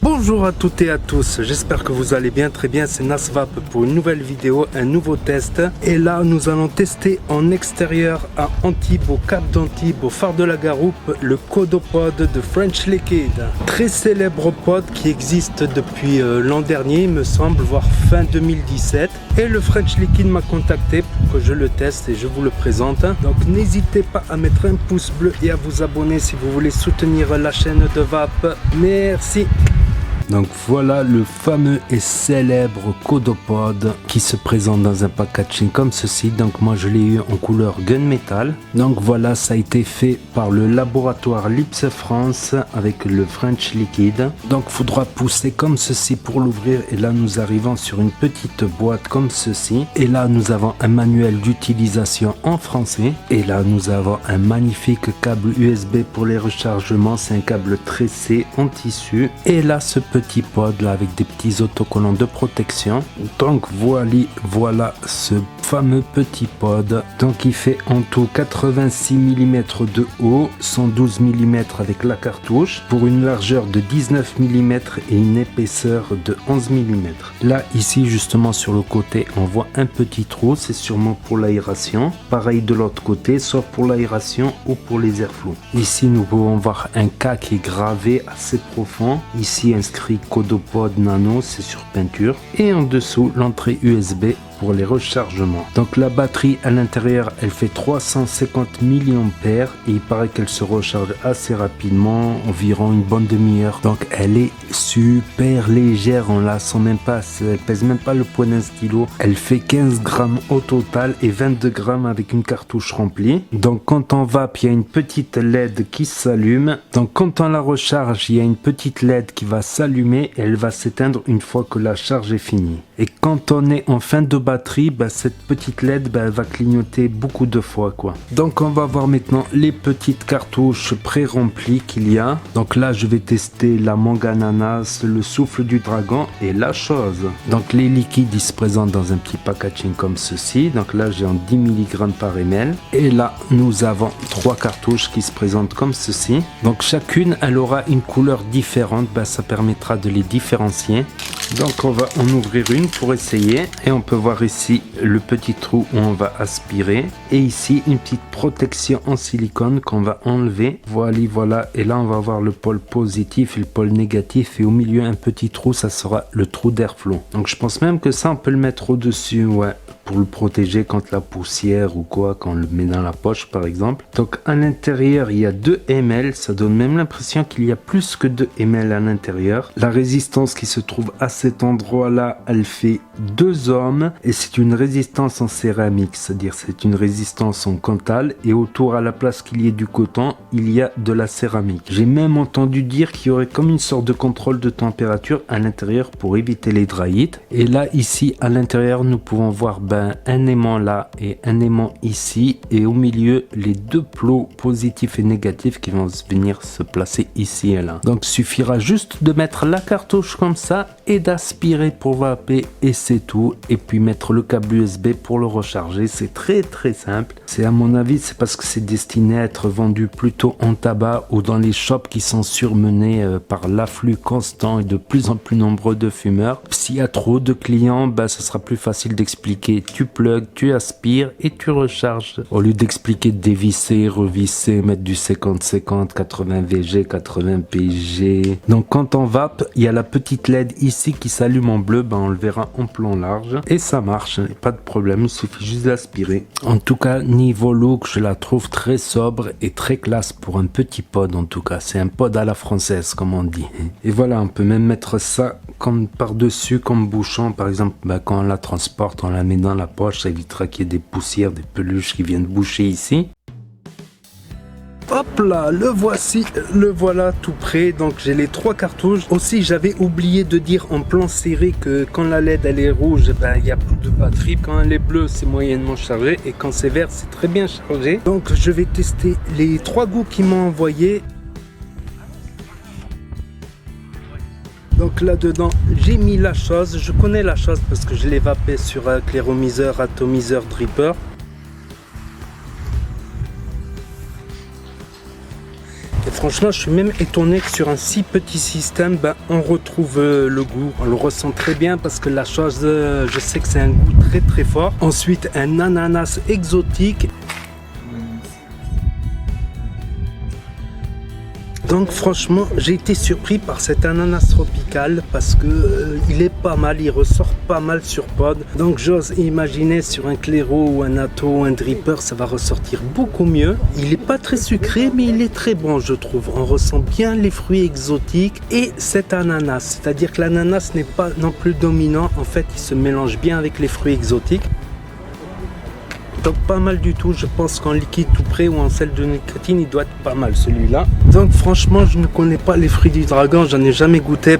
Bonjour à toutes et à tous, j'espère que vous allez bien, très bien, c'est Nasvap pour une nouvelle vidéo, un nouveau test. Et là nous allons tester en extérieur à Antibes, au Cap d'Antibes, au phare de la Garoupe, le Codopod de French Liquid. Très célèbre pod qui existe depuis l'an dernier, il me semble, voire fin 2017. Et le French Liquid m'a contacté pour que je le teste et je vous le présente. Donc n'hésitez pas à mettre un pouce bleu et à vous abonner si vous voulez soutenir la chaîne de Vap. Merci. Donc voilà le fameux et célèbre Codopod qui se présente dans un packaging comme ceci. Donc moi je l'ai eu en couleur gunmetal. Donc voilà, ça a été fait par le laboratoire Lips France avec le French Liquid. Donc il faudra pousser comme ceci pour l'ouvrir. Et là nous arrivons sur une petite boîte comme ceci. Et là nous avons un manuel d'utilisation en français. Et là nous avons un magnifique câble USB pour les rechargements. C'est un câble tressé en tissu. Et là ce petit pod là avec des petits autocollants de protection. Donc voilà ce fameux petit pod. Donc il fait en tout 86 mm de haut, 112 mm avec la cartouche pour une largeur de 19 mm et une épaisseur de 11 mm. Là ici justement sur le côté on voit un petit trou, c'est sûrement pour l'aération. Pareil de l'autre côté, soit pour l'aération ou pour les airflows. Ici nous pouvons voir un K qui est gravé assez profond. Ici inscrit Codopod Nano, c'est sur peinture. Et en dessous l'entrée USB pour les rechargements. Donc la batterie à l'intérieur elle fait 350 mAh et il paraît qu'elle se recharge assez rapidement, environ une bonne demi-heure. Donc elle est super légère, on la sent même pas, elle pèse même pas le poids d'un stylo. Elle fait 15 grammes au total et 22 grammes avec une cartouche remplie. Donc quand on vape il y a une petite LED qui s'allume. Donc quand on la recharge il y a une petite LED qui va s'allumer et elle va s'éteindre une fois que la charge est finie. Et quand on est en fin de batterie, cette petite LED elle va clignoter beaucoup de fois quoi. Donc on va voir maintenant les petites cartouches pré-remplies qu'il y a. Donc là je vais tester la mangue ananas, le souffle du dragon et la chose. Donc les liquides ils se présentent dans un petit packaging comme ceci. Donc là j'ai en 10 mg par ml. Et là nous avons 3 cartouches qui se présentent comme ceci. Donc chacune elle aura une couleur différente, ça permettra de les différencier. Donc on va en ouvrir une pour essayer et on peut voir ici le petit trou où on va aspirer et ici une petite protection en silicone qu'on va enlever. Voilà, et là on va voir le pôle positif et le pôle négatif et au milieu un petit trou, ça sera le trou d'airflow. Donc je pense même que ça on peut le mettre au dessus, ouais, pour le protéger contre la poussière ou quoi, quand on le met dans la poche par exemple. Donc à l'intérieur il y a 2 ml, ça donne même l'impression qu'il y a plus que 2 ml à l'intérieur. La résistance qui se trouve à cet endroit là elle fait 2 ohms et c'est une résistance en céramique, c'est-à-dire c'est une résistance en cantal et autour à la place qu'il y ait du coton il y a de la céramique. J'ai même entendu dire qu'il y aurait comme une sorte de contrôle de température à l'intérieur pour éviter les dry heat. Et là ici à l'intérieur nous pouvons voir un aimant là et un aimant ici et au milieu les 2 plots positifs et négatifs qui vont venir se placer ici et là. Donc suffira juste de mettre la cartouche comme ça et d'aspirer pour vaper et c'est tout. Et puis mettre le câble USB pour le recharger, c'est très simple. C'est à mon avis c'est parce que c'est destiné à être vendu plutôt en tabac ou dans les shops qui sont surmenés par l'afflux constant et de plus en plus nombreux de fumeurs. S'il y a trop de clients, ça sera plus facile d'expliquer. Tu plugs, tu aspires et tu recharges. Au lieu d'expliquer de dévisser, revisser, mettre du 50-50, 80 VG, 80 PG. Donc quand on vape, il y a la petite LED ici qui s'allume en bleu, on le verra en plan large. Et ça marche, pas de problème, il suffit juste d'aspirer. En tout cas, niveau look, je la trouve très sobre et très classe pour un petit pod en tout cas. C'est un pod à la française comme on dit. Et voilà, on peut même mettre ça comme par-dessus, comme bouchon. Par exemple, quand on la transporte, on la met dans la poche, ça évitera qu'il y ait des poussières, des peluches qui viennent boucher ici. Hop là, le voici, le voilà tout prêt. Donc j'ai les 3 cartouches. Aussi j'avais oublié de dire en plan serré que quand la LED elle est rouge, il y a plus de batterie. Quand elle est bleue c'est moyennement chargé et quand c'est vert c'est très bien chargé. Donc je vais tester les 3 goûts qu'ils m'ont envoyé. Donc là-dedans, j'ai mis la chose. Je connais la chose parce que je l'ai vapé sur un clairomiseur, atomiseur, dripper. franchement je suis même étonné que sur un si petit système on retrouve le goût, on le ressent très bien parce que la chose je sais que c'est un goût très très fort. Ensuite un ananas exotique. Donc franchement j'ai été surpris par cet ananas tropical parce que il est pas mal, il ressort pas mal sur pod. Donc j'ose imaginer sur un clairo ou un atto ou un dripper ça va ressortir beaucoup mieux. Il est pas très sucré mais il est très bon je trouve. On ressent bien les fruits exotiques et cet ananas. C'est-à-dire que l'ananas n'est pas non plus dominant. En fait il se mélange bien avec les fruits exotiques. Donc pas mal du tout, je pense qu'en liquide tout prêt ou en sel de nicotine il doit être pas mal celui-là. Donc franchement je ne connais pas les fruits du dragon, j'en ai jamais goûté.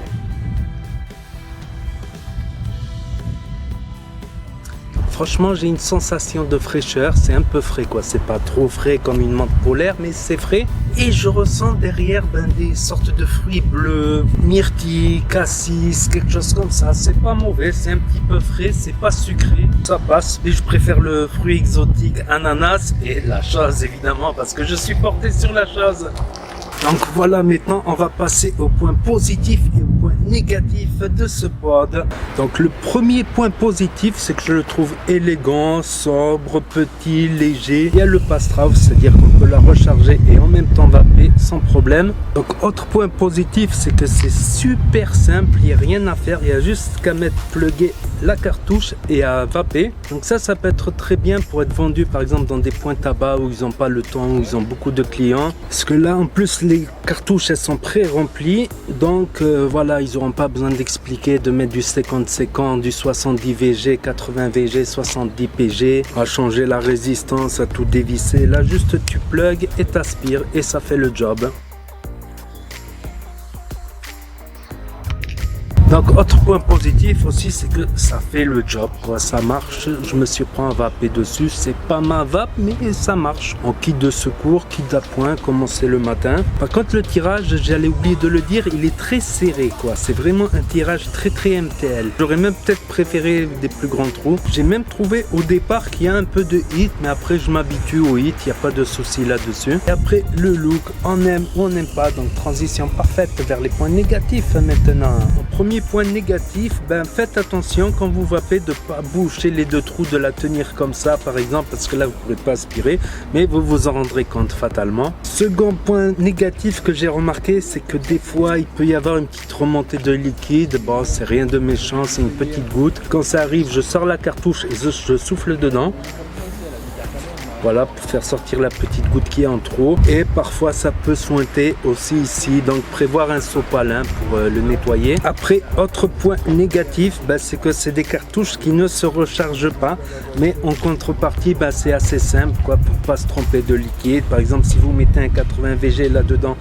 Franchement j'ai une sensation de fraîcheur, c'est un peu frais quoi, c'est pas trop frais comme une menthe polaire mais c'est frais. Et je ressens derrière des sortes de fruits bleus, myrtille, cassis, quelque chose comme ça. C'est pas mauvais, c'est un petit peu frais, c'est pas sucré, ça passe. Mais je préfère le fruit exotique ananas et la chose évidemment parce que je suis porté sur la chose. Donc voilà, maintenant on va passer au point positif et au point négatif de ce pod. Donc le premier point positif c'est que je le trouve élégant, sobre, petit, léger. Il y a le pass-through, c'est-à-dire qu'on peut la recharger et en même temps vaper sans problème. Donc autre point positif c'est que c'est super simple, il n'y a rien à faire, il y a juste qu'à mettre plugger la cartouche et à vaper. Donc ça peut être très bien pour être vendu par exemple dans des points tabac où ils n'ont pas le temps, où ils ont beaucoup de clients. Parce que là en plus les cartouches elles sont pré-remplies, donc voilà, ils n'auront pas besoin d'expliquer, de mettre du 50-50, du 70 VG, 80 VG, 70 PG, à changer la résistance, à tout dévisser. Là juste tu plugs et t'aspires et ça fait le job. Donc autre point positif aussi c'est que ça fait le job quoi, ça marche, je me surprends à vaper dessus, c'est pas ma vape mais ça marche. En kit de secours, kit d'appoint, commencer le matin. Par contre le tirage, j'allais oublier de le dire, il est très serré quoi, c'est vraiment un tirage très MTL. J'aurais même peut-être préféré des plus grands trous. J'ai même trouvé au départ qu'il y a un peu de hit mais après je m'habitue au hit, il n'y a pas de souci là-dessus. Et après le look, on aime ou on n'aime pas, donc transition parfaite vers les points négatifs maintenant. Au premier point négatif, faites attention quand vous vapez de pas boucher les deux trous, de la tenir comme ça par exemple parce que là vous ne pourrez pas aspirer mais vous vous en rendrez compte fatalement. Second point négatif que j'ai remarqué c'est que des fois il peut y avoir une petite remontée de liquide. Bon c'est rien de méchant, c'est une petite goutte. Quand ça arrive je sors la cartouche et je souffle dedans. Voilà, pour faire sortir la petite goutte qui est en trop. Et parfois ça peut sointer aussi ici, donc prévoir un sopalin pour le nettoyer. Après, autre point négatif, c'est que c'est des cartouches qui ne se rechargent pas. Mais en contrepartie, c'est assez simple quoi, pour pas se tromper de liquide. Par exemple, si vous mettez un 80 VG là-dedans,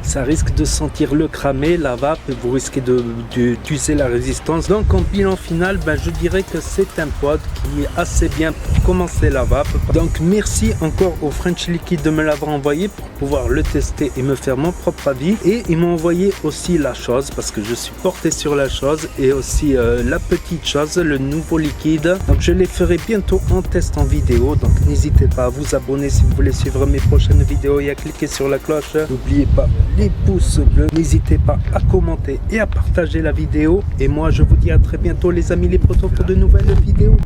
ça risque de sentir le cramer, la vape, et vous risquez d'user la résistance. Donc en bilan final, je dirais que c'est un pod qui est assez bien pour commencer la vape. Donc merci encore au French Liquid de me l'avoir envoyé pour pouvoir le tester et me faire mon propre avis. Et ils m'ont envoyé aussi la chose parce que je suis porté sur la chose et aussi la petite chose, le nouveau liquide. Donc je les ferai bientôt en test en vidéo. Donc n'hésitez pas à vous abonner si vous voulez suivre mes prochaines vidéos et à cliquer sur la cloche. N'oubliez pas les pouces bleus, n'hésitez pas à commenter et à partager la vidéo et moi je vous dis à très bientôt les amis les potos pour de nouvelles vidéos.